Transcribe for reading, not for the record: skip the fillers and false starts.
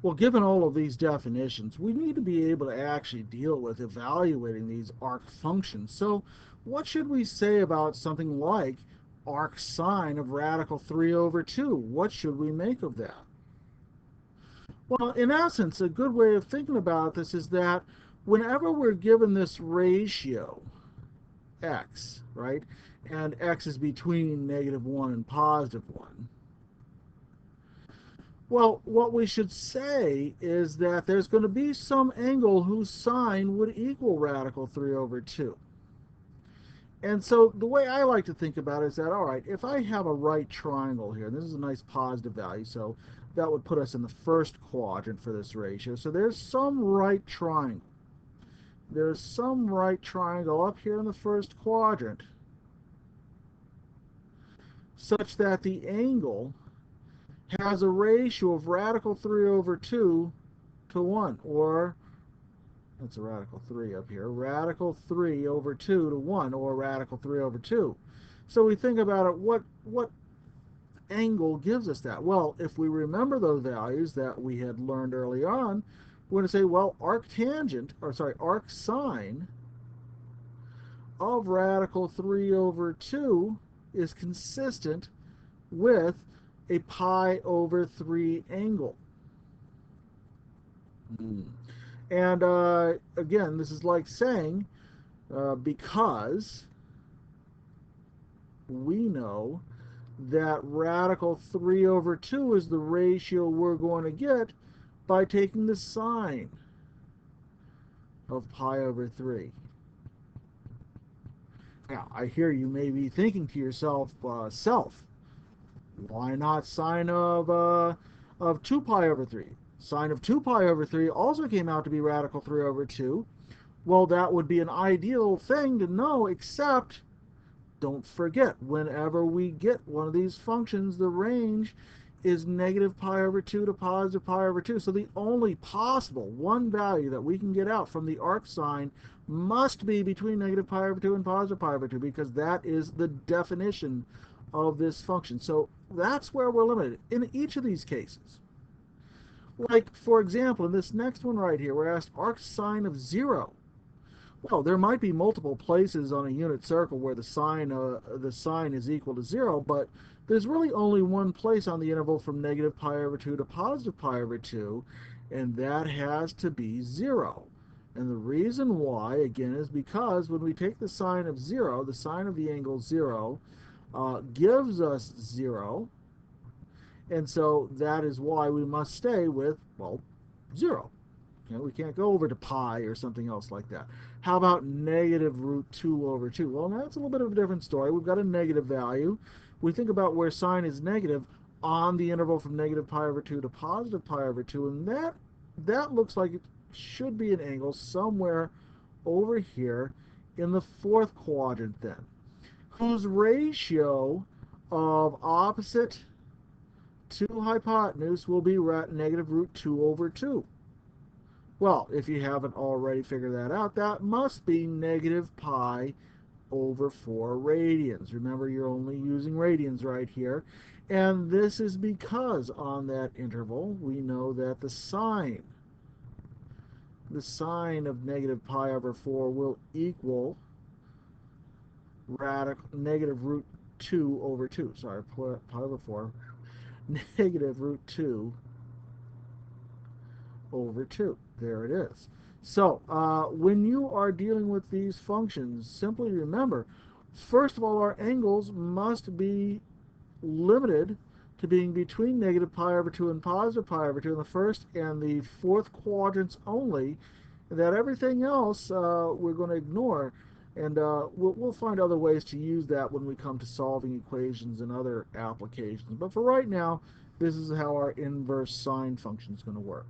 Well, given all of these definitions, we need to be able to actually deal with evaluating these arc functions. So what should we say about something like arcsine of radical 3 over 2? What should we make of that? Well, in essence, a good way of thinking about this is that whenever we're given this ratio, x, right, and x is between -1 and +1, well, what we should say is that there's going to be some angle whose sine would equal radical 3 over 2. And so the way I like to think about it is that, all right, if I have a right triangle here, and this is a nice positive value, so that would put us in the first quadrant for this ratio. So there's some right triangle. There's some right triangle up here in the first quadrant such that the angle has a ratio of radical 3 over 2 to 1, or that's a radical 3 up here, radical 3 over 2 to 1, or radical 3 over 2. So we think about it, what angle gives us that? Well, if we remember those values that we had learned early on, we're going to say, well, arcsine of radical 3 over 2 is consistent with a pi over 3 angle. And again, this is like saying, because we know that radical 3 over 2 is the ratio we're going to get by taking the sine of pi over 3. Now, I hear you may be thinking to yourself, why not sine of 2 pi over 3? Sine of 2 pi over 3 also came out to be radical 3 over 2. Well, that would be an ideal thing to know, except don't forget, whenever we get one of these functions, the range is negative pi over 2 to positive pi over 2. So the only possible one value that we can get out from the arcsine must be between negative pi over 2 and positive pi over 2, because that is the definition of this function. So that's where we're limited in each of these cases. Like, for example, in this next one right here, we're asked arcsine of 0. Well, there might be multiple places on a unit circle where the sine is equal to 0, but there's really only one place on the interval from negative pi over 2 to positive pi over 2, and that has to be 0. And the reason why, again, is because when we take the sine of 0, the sine of the angle 0 gives us 0, and so that is why we must stay with, well, 0. We can't go over to pi or something else like that. How about negative root 2 over 2? Well, that's a little bit of a different story. We've got a negative value. We think about where sine is negative on the interval from negative pi over 2 to positive pi over 2, and that looks like it should be an angle somewhere over here in the fourth quadrant then, whose ratio of opposite to hypotenuse will be negative root 2 over 2. Well, if you haven't already figured that out, that must be negative pi over 4 radians. Remember, you're only using radians right here. And this is because on that interval, we know that the sine of negative pi over 4 will equal negative root 2 over 2. Sorry, pi over 4. Negative root 2 over 2. There it is. So when you are dealing with these functions, simply remember, first of all, our angles must be limited to being between negative pi over 2 and positive pi over 2 in the first and the fourth quadrants only, that everything else we're going to ignore. And we'll find other ways to use that when we come to solving equations and other applications. But for right now, this is how our inverse sine function is going to work.